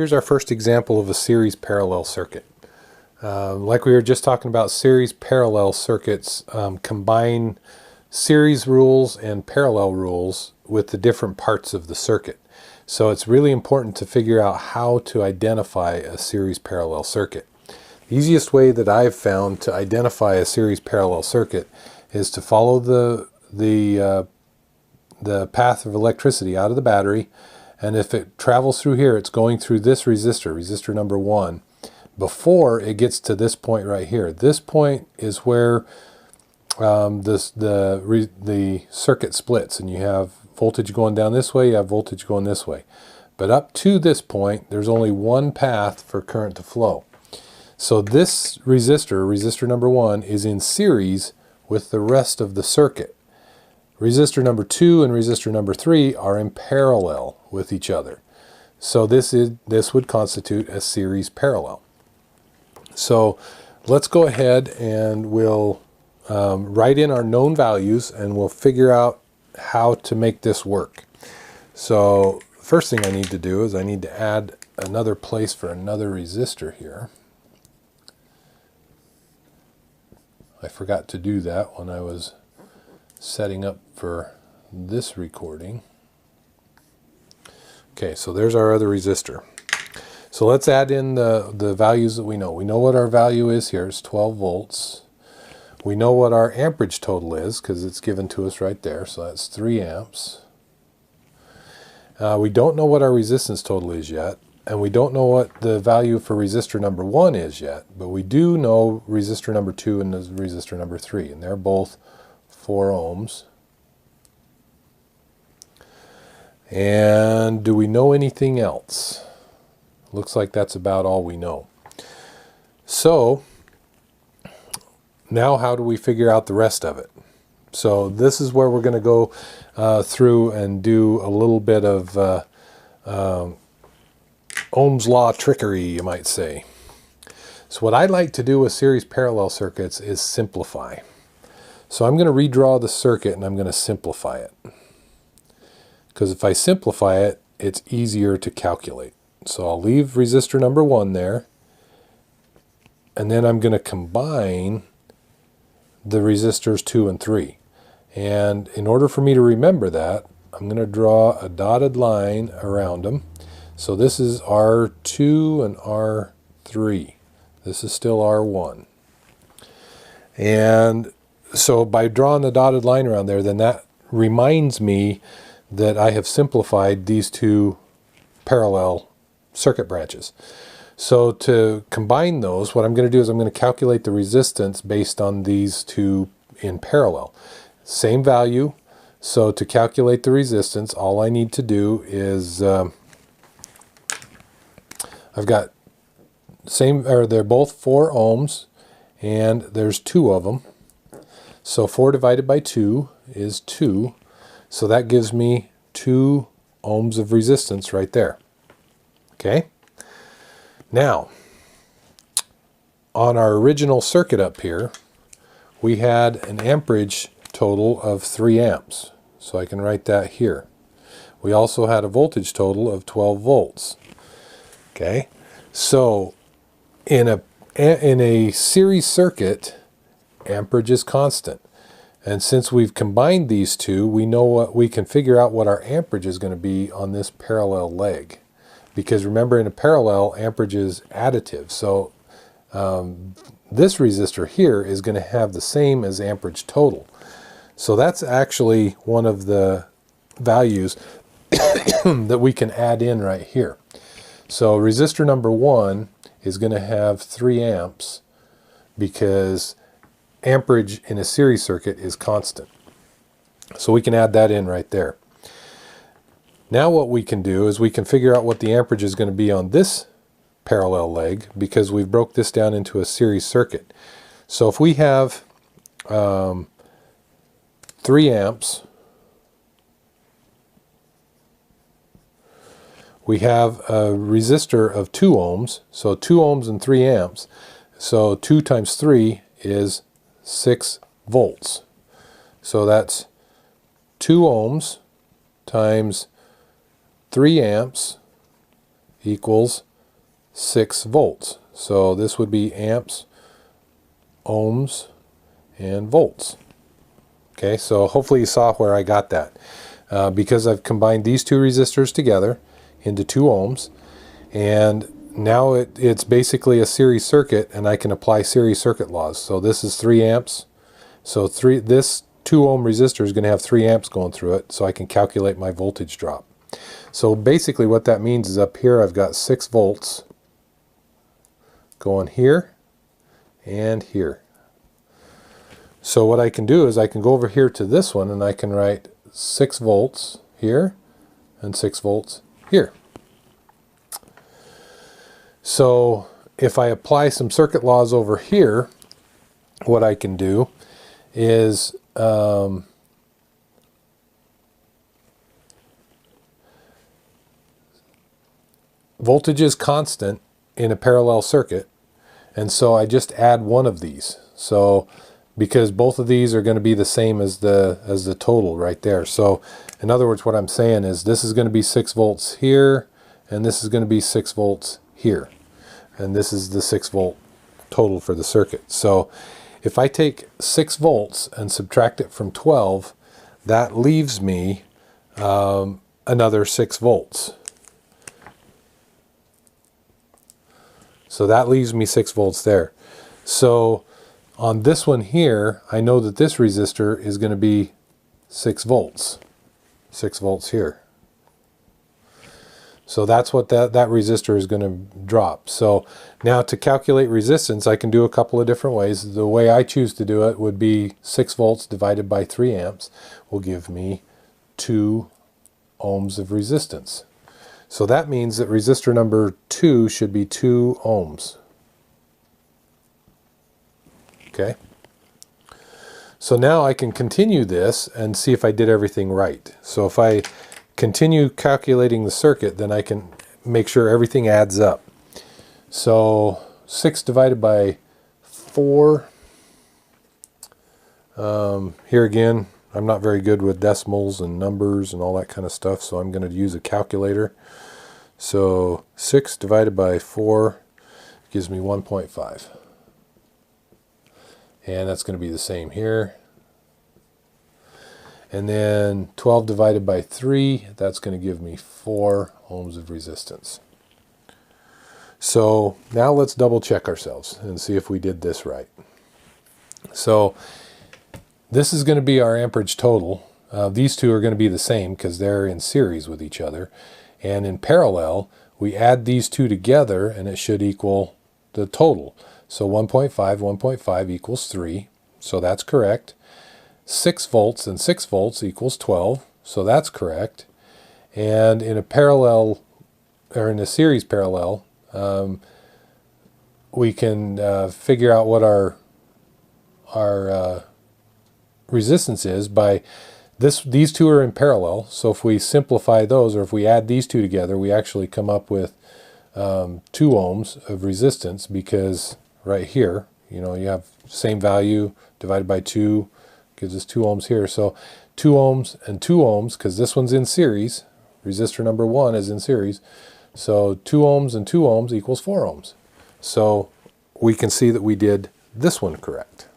Here's our first example of a series parallel circuit. Like we were just talking about, series parallel circuits combine series rules and parallel rules with the different parts of the circuit. So it's really important to figure out how to identify a series parallel circuit. The easiest way that I've found to identify a series parallel circuit is to follow the path of electricity out of the battery, and if it travels through here, it's going through this resistor number 1, before it gets to this point right here. This point is where the circuit splits, and you have voltage going down this way, you have voltage going this way. But up to this point, there's only one path for current to flow. So this resistor number 1, is in series with the rest of the circuit. Resistor number 2 and resistor number 3 are in parallel with each other. So this would constitute a series parallel. So let's go ahead and we'll write in our known values, and we'll figure out how to make this work. So first thing I need to do is I need to add another place for another resistor here. I forgot to do that when I was setting up for this recording. Okay, so there's our other resistor. So let's add in the values that we know. We know what our value is here. It's 12 volts. We know what our amperage total is because it's given to us right there. So that's 3 amps. We don't know what our resistance total is yet. And we don't know what the value for resistor number 1 is yet. But we do know resistor number 2 and resistor number 3. And they're both 4 ohms. And do we know anything else? Looks like that's about all we know. So now how do we figure out the rest of it? So this is where we're going to go through and do a little bit of Ohm's law trickery, you might say. So what I like to do with series parallel circuits is simplify. So I'm going to redraw the circuit and I'm going to simplify it. Because if I simplify it, it's easier to calculate. So I'll leave resistor number 1 there. And then I'm going to combine the resistors 2 and 3. And in order for me to remember that, I'm going to draw a dotted line around them. So this is R2 and R3. This is still R1. And so by drawing the dotted line around there, then that reminds me that I have simplified these two parallel circuit branches. So to combine those, what I'm going to do is I'm going to calculate the resistance based on these two in parallel. Same value. So to calculate the resistance, all I need to do is I've got they're both 4 ohms, and there's 2 of them. So 4 divided by 2 is 2. So that gives me 2 ohms of resistance right there. Okay? Now, on our original circuit up here, we had an amperage total of 3 amps. So I can write that here. We also had a voltage total of 12 volts. Okay? So in a series circuit, amperage is constant. And since we've combined these two, we know what we can figure out what our amperage is going to be on this parallel leg. Because remember, in a parallel, amperage is additive. So this resistor here is going to have the same as amperage total. So that's actually one of the values that we can add in right here. So resistor number 1 is going to have 3 amps because amperage in a series circuit is constant. So we can add that in right there. Now what we can do is we can figure out what the amperage is going to be on this parallel leg, because we've broke this down into a series circuit. So if we have 3 amps, we have a resistor of 2 ohms, so 2 ohms and 3 amps. So 2 times 3 is 6 volts. So that's 2 ohms times 3 amps equals 6 volts. So this would be amps, ohms, and volts. Okay, so hopefully you saw where I got that. Because I've combined these two resistors together into 2 ohms, and now it's basically a series circuit, and I can apply series circuit laws. So this is 3 amps. So this 2 ohm resistor is going to have 3 amps going through it, so I can calculate my voltage drop. So basically what that means is up here I've got 6 volts going here and here. So what I can do is I can go over here to this one and I can write 6 volts here and 6 volts here. So if I apply some circuit laws over here, what I can do is voltage is constant in a parallel circuit, and so I just add one of these. So because both of these are going to be the same as the total right there. So in other words, what I'm saying is this is going to be 6 volts here, and this is going to be 6 volts here, and this is the 6 volt total for the circuit. So if I take 6 volts and subtract it from 12, that leaves me another 6 volts. So that leaves me 6 volts there. So on this one here, I know that this resistor is going to be 6 volts. 6 volts here. So that's what that resistor is going to drop. So now to calculate resistance, I can do a couple of different ways. The way I choose to do it would be 6 volts divided by 3 amps will give me 2 ohms of resistance. So that means that resistor number 2 should be 2 ohms. Okay. So now I can continue this and see if I did everything right. So if I continue calculating the circuit, then I can make sure everything adds up. So 6 divided by 4. Here again, I'm not very good with decimals and numbers and all that kind of stuff, so I'm going to use a calculator. So 6 divided by 4 gives me 1.5. And that's going to be the same here. And then 12 divided by 3, that's going to give me 4 ohms of resistance. So now let's double check ourselves and see if we did this right. So this is going to be our amperage total. These two are going to be the same because they're in series with each other. And in parallel, we add these two together and it should equal the total. So 1.5 equals 3. So that's correct. 6 volts and 6 volts equals 12, so that's correct. And in a parallel, or in a series parallel, we can figure out what our resistance is by these two are in parallel. So if we simplify those, or if we add these two together, we actually come up with 2 ohms of resistance, because right here, you know, you have same value divided by 2. Gives us 2 ohms here. So 2 ohms and 2 ohms, because this one's in series. Resistor number 1 is in series. So 2 ohms and 2 ohms equals 4 ohms. So we can see that we did this one correct.